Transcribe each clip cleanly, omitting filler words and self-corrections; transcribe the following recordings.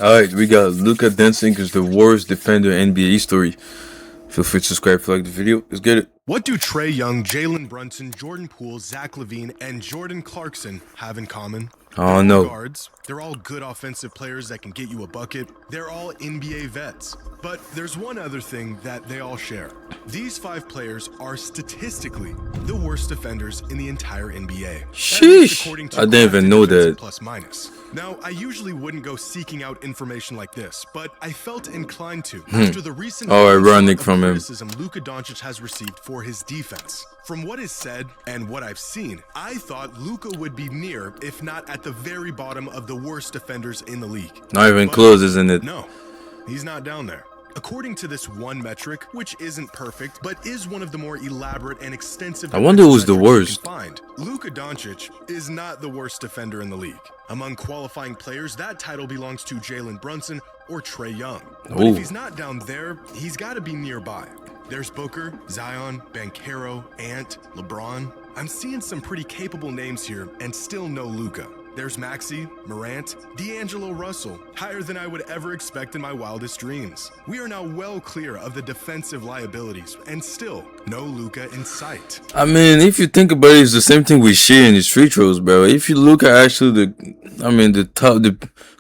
Alright, we got Luka Doncic is the worst defender in NBA history. Feel free to subscribe if you like the video. Let's get it. What do Trae Young, Jalen Brunson, Jordan Poole, Zach LaVine, and Jordan Clarkson have in common? Oh They're no. all guards. They're all good offensive players that can get you a bucket. They're all NBA vets. But there's one other thing that they all share. These 5 players are statistically the worst defenders in the entire NBA. Sheesh. I didn't even know that. Plus minus. Now, I usually wouldn't go seeking out information like this, but I felt inclined to after the recent ironic from him. criticism Luka Doncic has received for his defense. From what is said and what I've seen, I thought Luka would be near, if not at the very bottom of the worst defenders in the league. Not even close, isn't it? No, he's not down there. According to this one metric, which isn't perfect, but is one of the more elaborate and extensive, I wonder who's the worst. Luka Doncic is not the worst defender in the league. Among qualifying players, that title belongs to Jalen Brunson or Trae Young. But if he's not down there, he's got to be nearby. There's Booker, Zion, Banchero, Ant, LeBron. I'm seeing some pretty capable names here and still no Luka. There's Maxey, Morant, D'Angelo Russell, higher than I would ever expect in my wildest dreams. We are now well clear of the defensive liabilities, and still, no Luka in sight. I mean, if you think about it, it's the same thing with Shea and his free throws, bro. If you look at actually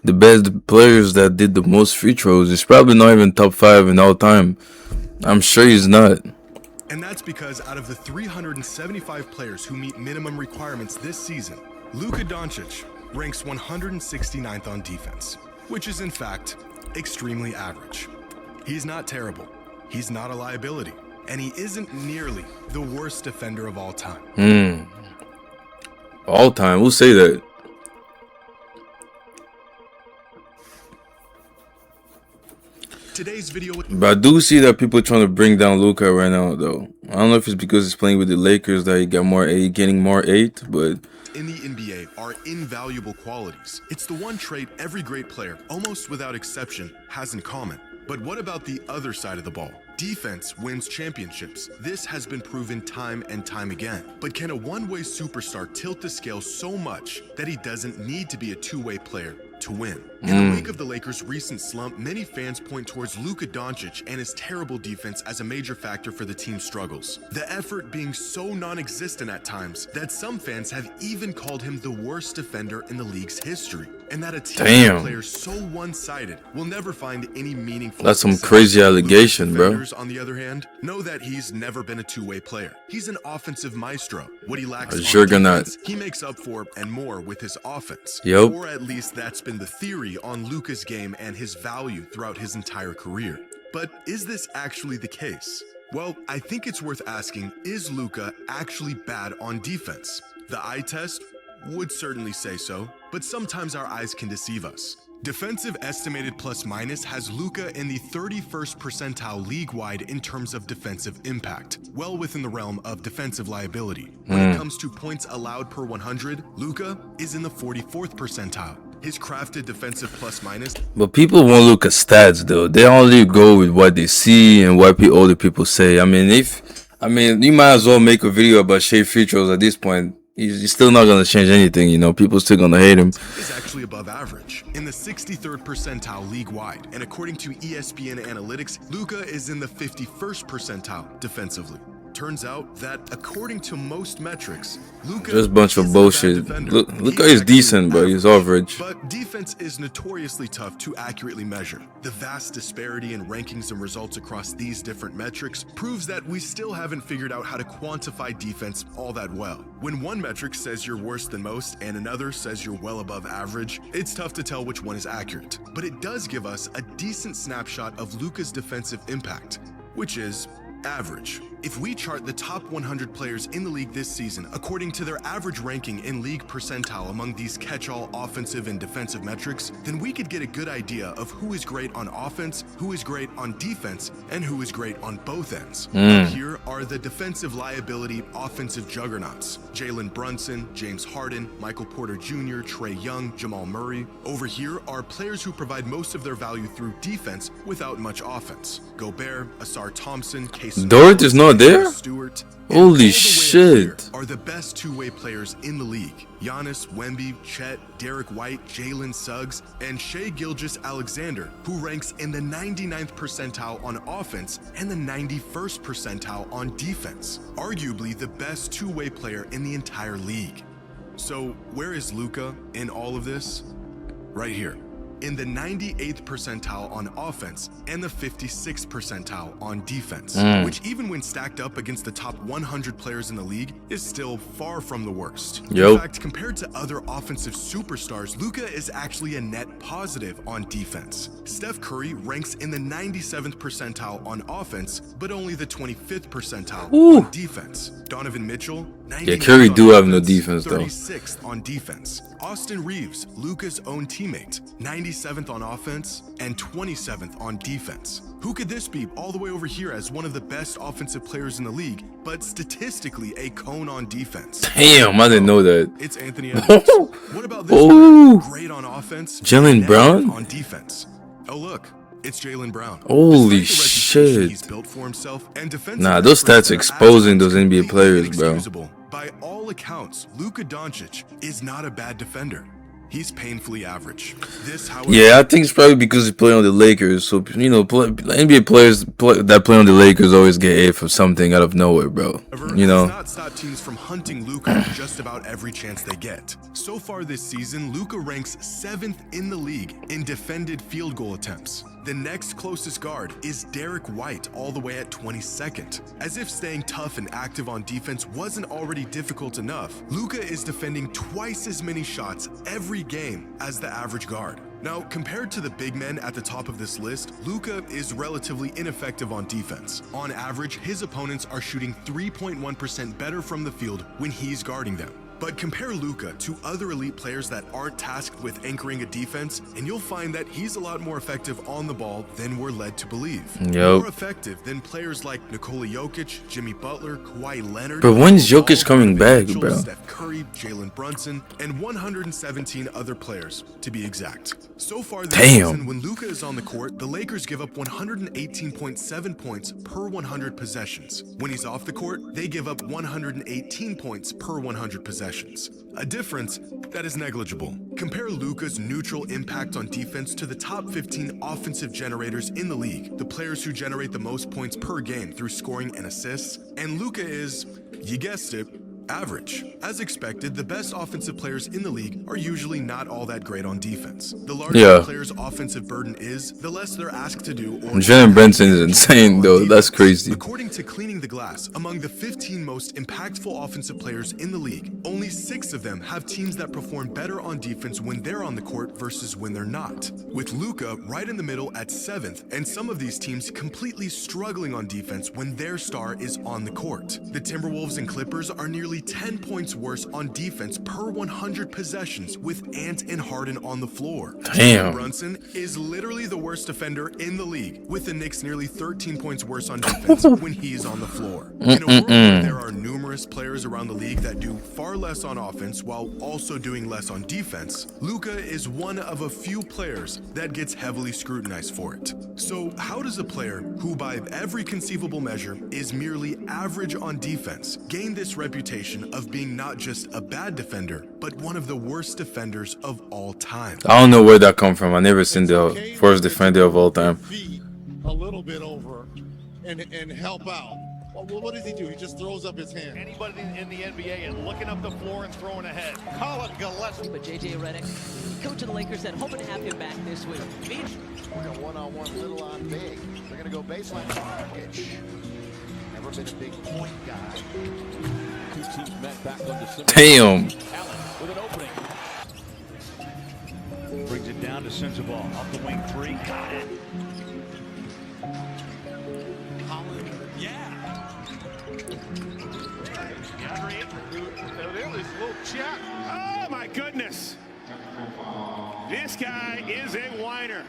the best players that did the most free throws, it's probably not even top 5 in all time. I'm sure he's not. And that's because out of the 375 players who meet minimum requirements this season, Luka Doncic ranks 169th on defense, which is in fact extremely average. He's not terrible, he's not a liability, and he isn't nearly the worst defender of all time. All time, we'll say that. Today's video, but I do see that people trying to bring down Luka right now, though. I don't know if it's because he's playing with the Lakers that he got more getting more 8, but in the NBA are invaluable qualities. It's the one trait every great player, almost without exception, has in common. But what about the other side of the ball? Defense wins championships. This has been proven time and time again. But can a one-way superstar tilt the scale so much that he doesn't need to be a two-way player to win? In the wake of the Lakers' recent slump, many fans point towards Luka Doncic and his terrible defense as a major factor for the team's struggles. The effort being so non-existent at times that some fans have even called him the worst defender in the league's history. And that a team of players so one-sided will never find any meaningful. That's some crazy allegation, bro. On the other hand, know that he's never been a two-way player. He's an offensive maestro. What he lacks on defense, he makes up for and more with his offense. Yep. Or at least that's been the theory on Luka's game and his value throughout his entire career. But is this actually the case? Well, I think it's worth asking, is Luka actually bad on defense? The eye test would certainly say so, but sometimes our eyes can deceive us. Defensive estimated plus minus has Luka in the 31st percentile league-wide in terms of defensive impact, well within the realm of defensive liability. When it comes to points allowed per 100, Luka is in the 44th percentile. His crafted defensive plus minus. But people won't look at stats though. They only go with what they see and what other people say. I mean, you might as well make a video about Shea free throws at this point. He's still not going to change anything, you know. People still going to hate him. Is actually above average, in the 63rd percentile league-wide. And according to ESPN analytics, Luka is in the 51st percentile defensively. Turns out that according to most metrics, Luka just a bunch of bullshit. Luka is decent, but he's average. But defense is notoriously tough to accurately measure. The vast disparity in rankings and results across these different metrics proves that we still haven't figured out how to quantify defense all that well. When one metric says you're worse than most and another says you're well above average, it's tough to tell which one is accurate. But it does give us a decent snapshot of Luka's defensive impact, which is average. If we chart the top 100 players in the league this season according to their average ranking in league percentile among these catch-all offensive and defensive metrics, then we could get a good idea of who is great on offense, who is great on defense, and who is great on both ends. Up here are the defensive liability offensive juggernauts: Jalen Brunson, James Harden, Michael Porter Jr., Trae Young, Jamal Murray. Over here are players who provide most of their value through defense without much offense: Gobert, Asar Thompson, Dort is not not there? Stewart, Holy shit. are the best two-way players in the league. Giannis, Wemby, Chet, Derek White, Jalen Suggs, and Shai Gilgeous-Alexander, who ranks in the 99th percentile on offense and the 91st percentile on defense. Arguably the best two-way player in the entire league. So where is Luka in all of this? Right here. In the 98th percentile on offense and the 56th percentile on defense, which even when stacked up against the top 100 players in the league is still far from the worst. In fact, compared to other offensive superstars, Luka is actually a net positive on defense. Steph Curry ranks in the 97th percentile on offense, but only the 25th percentile on defense. Donovan Mitchell, 99th Curry do have no offense, defense though. 36th on defense. Austin Reeves, Luka's own teammate, 97th on offense and 27th on defense. Who could this be all the way over here as one of the best offensive players in the league, but statistically a cone on defense? Damn, I didn't know that. It's Anthony Edwards. What about this guy? Great on offense, Jaylen Brown on defense. Oh look, it's Jaylen Brown. Holy Despite the reputation shit. he's built for himself and defensive Nah, those records stats are exposing those absolutely NBA players, bro. inexcusable. By all accounts, Luka Doncic is not a bad defender. He's painfully average. This, however, Yeah, I think it's probably because he played on the Lakers. So, you know, NBA players that play on the Lakers always get hit for something out of nowhere, bro. You know? does not stop teams from hunting Luka just about every chance they get. So far this season, Luka ranks 7th in the league in defended field goal attempts. The next closest guard is Derek White, all the way at 22nd. As if staying tough and active on defense wasn't already difficult enough, Luka is defending twice as many shots every game as the average guard. Now, compared to the big men at the top of this list, Luka is relatively ineffective on defense. On average, his opponents are shooting 3.1% better from the field when he's guarding them. But compare Luka to other elite players that aren't tasked with anchoring a defense, and you'll find that he's a lot more effective on the ball than we're led to believe. More effective than players like Nikola Jokic, Jimmy Butler, Kawhi Leonard. But when's Jokic coming back, bro? Steph Curry, Jalen Brunson, and 117 other players, to be exact. So far this season, when Luka is on the court, the Lakers give up 118.7 points per 100 possessions. When he's off the court, they give up 118 points per 100 possessions. A difference that is negligible. Compare Luka's neutral impact on defense to the top 15 offensive generators in the league, the players who generate the most points per game through scoring and assists, and Luka is, you guessed it, average. As expected, the best offensive players in the league are usually not all that great on defense. The larger a player's offensive burden is, the less they're asked to do. Jalen Brunson is insane, though. That's crazy. According to Cleaning the Glass, among the 15 most impactful offensive players in the league, only 6 of them have teams that perform better on defense when they're on the court versus when they're not. With Luka right in the middle at 7th, and some of these teams completely struggling on defense when their star is on the court. The Timberwolves and Clippers are nearly 10 points worse on defense per 100 possessions with Ant and Harden on the floor. Damn. Brunson is literally the worst defender in the league, with the Knicks nearly 13 points worse on defense when he's on the floor. In a world where there are numerous players around the league that do far less on offense while also doing less on defense, Luka is one of a few players that gets heavily scrutinized for it. So how does a player who by every conceivable measure is merely average on defense gain this reputation of being not just a bad defender, but one of the worst defenders of all time? I don't know where that come from. I never seen the worst defender of all time. A little bit over and help out. Well, what does he do? He just throws up his hand. Anybody in the NBA and looking up the floor and throwing ahead. Colin Gillespie. But J.J. Redick, coach of the Lakers, said hoping to have him back this week. We're going one-on-one, little on big. They're going to go baseline. Doncic. Never been a big point guy. Two teams met back on December. Damn. Allen with an opening. Brings it down to Sensabaugh. Up the wing 3. Got it. Oh my goodness. This guy is a whiner.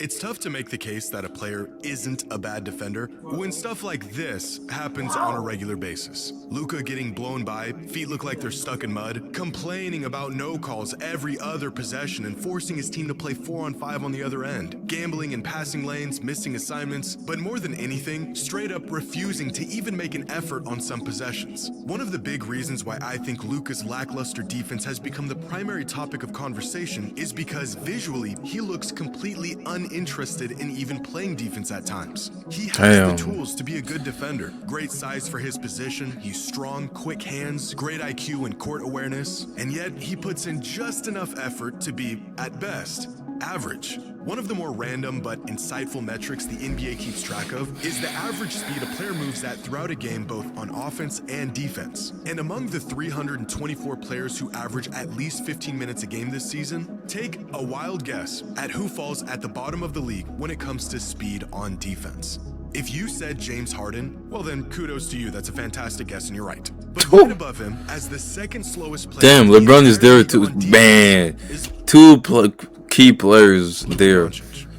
It's tough to make the case that a player isn't a bad defender when stuff like this happens on a regular basis. Luka getting blown by, feet look like they're stuck in mud, complaining about no calls every other possession and forcing his team to play 4-on-5 on the other end, gambling in passing lanes, missing assignments, but more than anything, straight up refusing to even make an effort on some possessions. One of the big reasons why I think Luka's lackluster defense has become the primary topic of conversation is because visually, he looks completely uninterested in even playing defense at times. He has the tools to be a good defender. Great size for his position, he's strong, quick hands, great IQ and court awareness, and yet he puts in just enough effort to be, at best, average. One of the more random but insightful metrics the NBA keeps track of is the average speed a player moves at throughout a game, both on offense and defense. And among the 324 players who average at least 15 minutes a game this season, take a wild guess at who falls at the bottom of the league when it comes to speed on defense. If you said James Harden, well then kudos to you, that's a fantastic guess and you're right. But right above him, as the second slowest player... Damn, LeBron is there too. Man, key players there.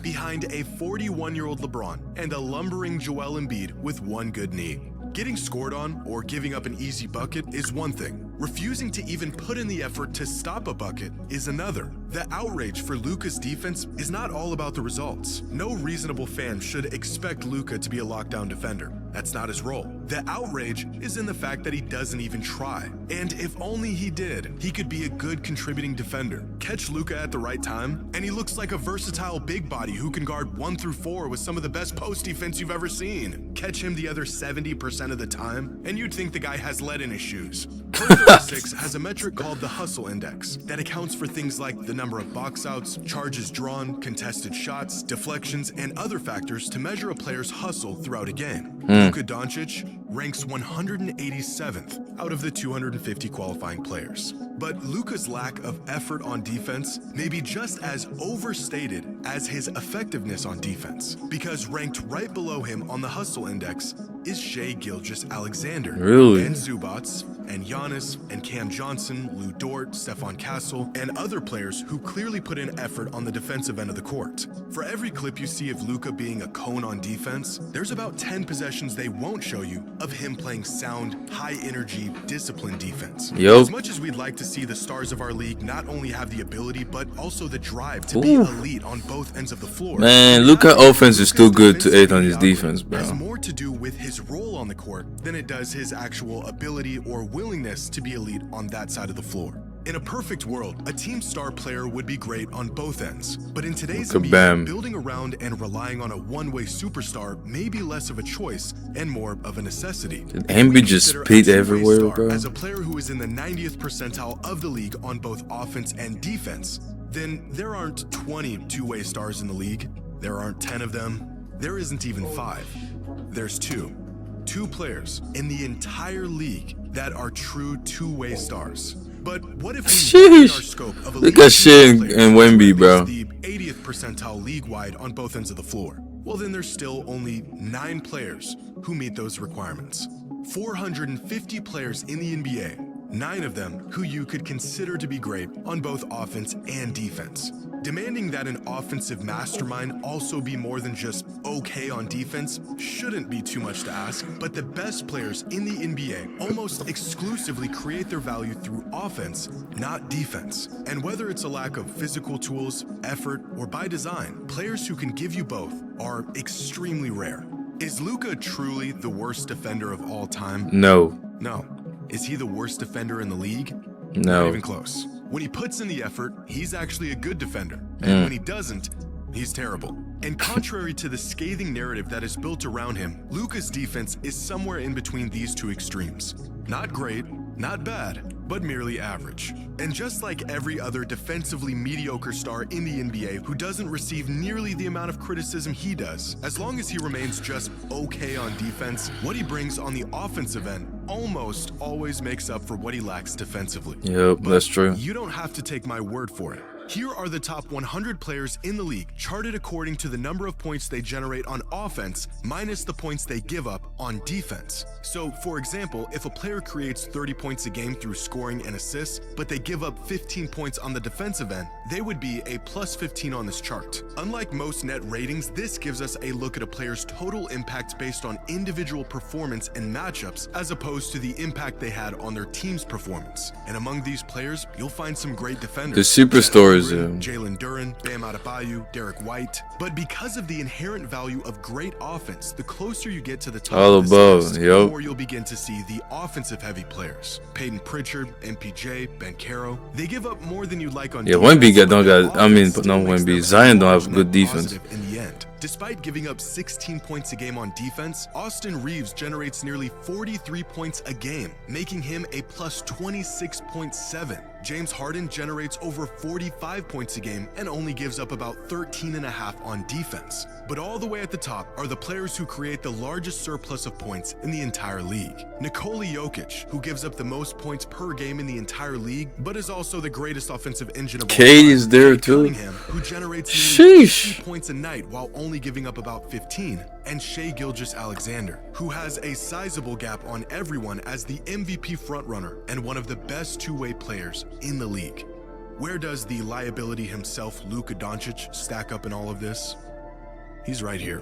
Behind a 41-year-old LeBron and a lumbering Joel Embiid with one good knee. Getting scored on or giving up an easy bucket is one thing. Refusing to even put in the effort to stop a bucket is another. The outrage for Luka's defense is not all about the results. No reasonable fan should expect Luka to be a lockdown defender. That's not his role. The outrage is in the fact that he doesn't even try. And if only he did, he could be a good contributing defender. Catch Luka at the right time, and he looks like a versatile big body who can guard 1 through 4 with some of the best post defense you've ever seen. Catch him the other 70% of the time, and you'd think the guy has lead in his shoes. Pro 36 has a metric called the Hustle Index that accounts for things like the number of box outs, charges drawn, contested shots, deflections, and other factors to measure a player's hustle throughout a game. Luka Doncic ranks 187th out of the 250 qualifying players. But Luka's lack of effort on defense may be just as overstated as his effectiveness on defense, because ranked right below him on the Hustle Index is Shai Gilgeous-Alexander, and Zubats, and Giannis, and Cam Johnson, Lou Dort, Stephon Castle, and other players who clearly put in effort on the defensive end of the court. For every clip you see of Luka being a cone on defense, there's about 10 possessions they won't show you of him playing sound, high-energy, disciplined defense. As much as we'd like to see the stars of our league not only have the ability, but also the drive to be elite on both ends of the floor. Man, Luka offense is too good to aid on his defense, bro. Has more to do with his role on the court than it does his actual ability or willingness to be elite on that side of the floor. In a perfect world, a team star player would be great on both ends. But in today's NBA, building around and relying on a one-way superstar may be less of a choice and more of a necessity. Embiid just spit everywhere, bro. As a player who is in the 90th percentile of the league on both offense and defense, then there aren't 20 two-way stars in the league. There aren't 10 of them. There isn't even 5. There's 2. 2 players in the entire league that are true two-way stars. But what if we widen our scope of look at Shai and Wemby, bro. The 80th percentile league-wide on both ends of the floor? Well, then there's still only 9 players who meet those requirements. 450 players in the NBA, 9 of them who you could consider to be great on both offense and defense. Demanding that an offensive mastermind also be more than just okay on defense shouldn't be too much to ask, but the best players in the NBA almost exclusively create their value through offense, not defense. And whether it's a lack of physical tools, effort, or by design, players who can give you both are extremely rare. Is Luka truly the worst defender of all time? No. No. Is he the worst defender in the league? No. Not even close. When he puts in the effort, he's actually a good defender. And when he doesn't, he's terrible. And contrary to the scathing narrative that is built around him, Luka's defense is somewhere in between these two extremes. Not great, not bad, but merely average. And just like every other defensively mediocre star in the NBA who doesn't receive nearly the amount of criticism he does, as long as he remains just okay on defense, what he brings on the offensive end almost always makes up for what he lacks defensively. Yep, that's true. You don't have to take my word for it. Here are the top 100 players in the league, charted according to the number of points they generate on offense minus the points they give up on defense. So, for example, if a player creates 30 points a game through scoring and assists, but they give up 15 points on the defensive end, they would be a plus 15 on this chart. Unlike most net ratings, this gives us a look at a player's total impact based on individual performance and matchups, as opposed to the impact they had on their team's performance. And among these players, you'll find some great defenders. The superstars, Jalen Duren, Bam Adebayo, Derek White. But because of the inherent value of great offense, the closer you get to the top all of this above, list, the more you'll begin to see the offensive-heavy players. Peyton Pritchard, MPJ, Banchero. They give up more than you like on defense. Wemby don't got. I mean, but no Wemby. Zion don't have good defense. In the end. Despite giving up 16 points a game on defense, Austin Reeves generates nearly 43 points a game, making him a plus 26.7. James Harden generates over 45 points a game and only gives up about 13.5 on defense. But all the way at the top are the players who create the largest surplus of points in the entire league. Nikola Jokic, who gives up the most points per game in the entire league, but is also the greatest offensive engine of all time. Cade is there too. Cunningham, who generates nearly 50 points a night while only giving up about 15, and Shai Gilgeous-Alexander, who has a sizable gap on everyone as the MVP frontrunner and one of the best two-way players in the league. Where does the liability himself, Luka Doncic, stack up in all of this? He's right here,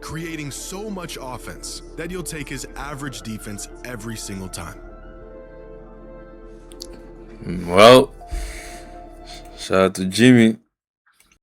creating so much offense that you'll take his average defense every single time. Well, shout out to Jimmy.